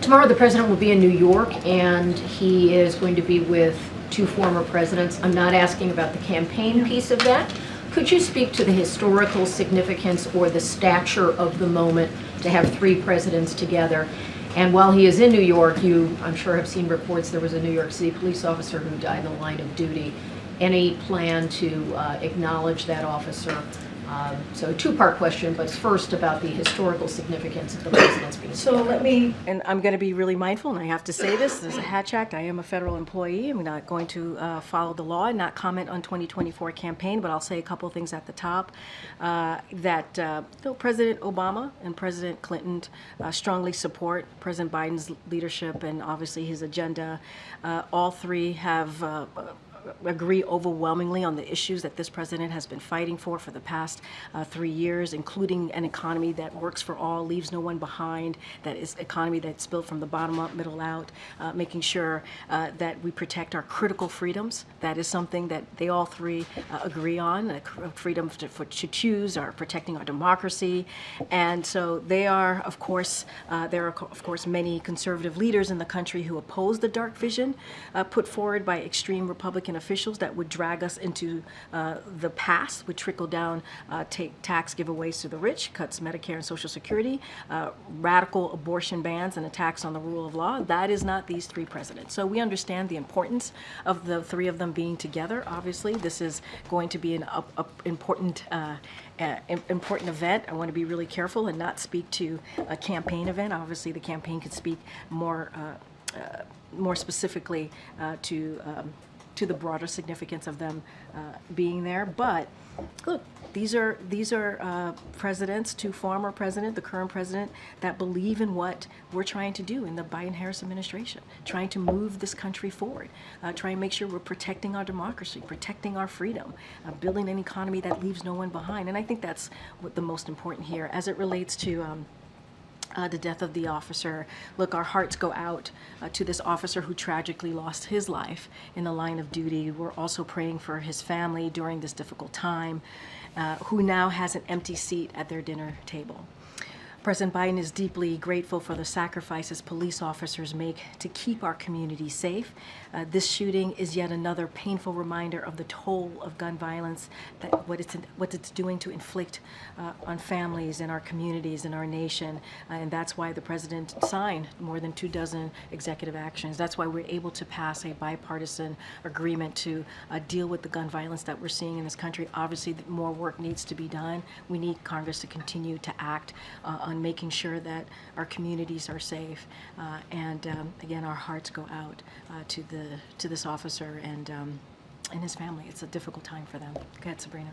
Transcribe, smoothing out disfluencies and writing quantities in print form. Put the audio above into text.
Tomorrow the president will be in New York, and he is going to be with two former presidents. I'm not asking about the campaign piece of that. Could you speak to the historical significance or the stature of the moment to have three presidents together? And while he is in New York, you, I'm sure, have seen reports there was a New York City police officer who died in the line of duty. Any plan to acknowledge that officer? So a two-part question, but first about the historical significance of the presidents being So together. let me, and I'm going to be really mindful, and I have to say this is a Hatch Act. I am a federal employee. I'm not going to follow the law and not comment on 2024 campaign, but I'll say a couple of things at the top. President Obama and President Clinton strongly support President Biden's leadership and obviously his agenda. All three have agree overwhelmingly on the issues that this president has been fighting for the past 3 years, including an economy that works for all, leaves no one behind, that is economy that's built from the bottom up, middle out, making sure that we protect our critical freedoms. That is something that they all three agree on, freedom to choose, or protecting our democracy. And so they are, of course, there are, of course, many conservative leaders in the country who oppose the dark vision put forward by extreme Republican officials that would drag us into the past, would trickle down, take tax giveaways to the rich, cuts Medicare and Social Security, radical abortion bans and attacks on the rule of law. That is not these three presidents. So we understand the importance of the three of them being together. Obviously, this is going to be an important event. I want to be really careful and not speak to a campaign event. Obviously, the campaign could speak more specifically to the broader significance of them being there. But look, these are presidents, two former presidents, the current president, that believe in what we're trying to do in the Biden-Harris administration, trying to move this country forward, trying to make sure we're protecting our democracy, protecting our freedom, building an economy that leaves no one behind. And I think that's what the most important here as it relates to the death of the officer. Look, our hearts go out to this officer who tragically lost his life in the line of duty. We're also praying for his family during this difficult time, who now has an empty seat at their dinner table. President Biden is deeply grateful for the sacrifices police officers make to keep our community safe. This shooting is yet another painful reminder of the toll of gun violence, that what it's doing to inflict on families in our communities in our nation. And that's why the president signed more than 24 executive actions. That's why we're able to pass a bipartisan agreement to deal with the gun violence that we're seeing in this country. Obviously, more work needs to be done. We need Congress to continue to act on making sure that our communities are safe. Again, our hearts go out to this officer and his family. It's a difficult time for them. Go ahead, Sabrina.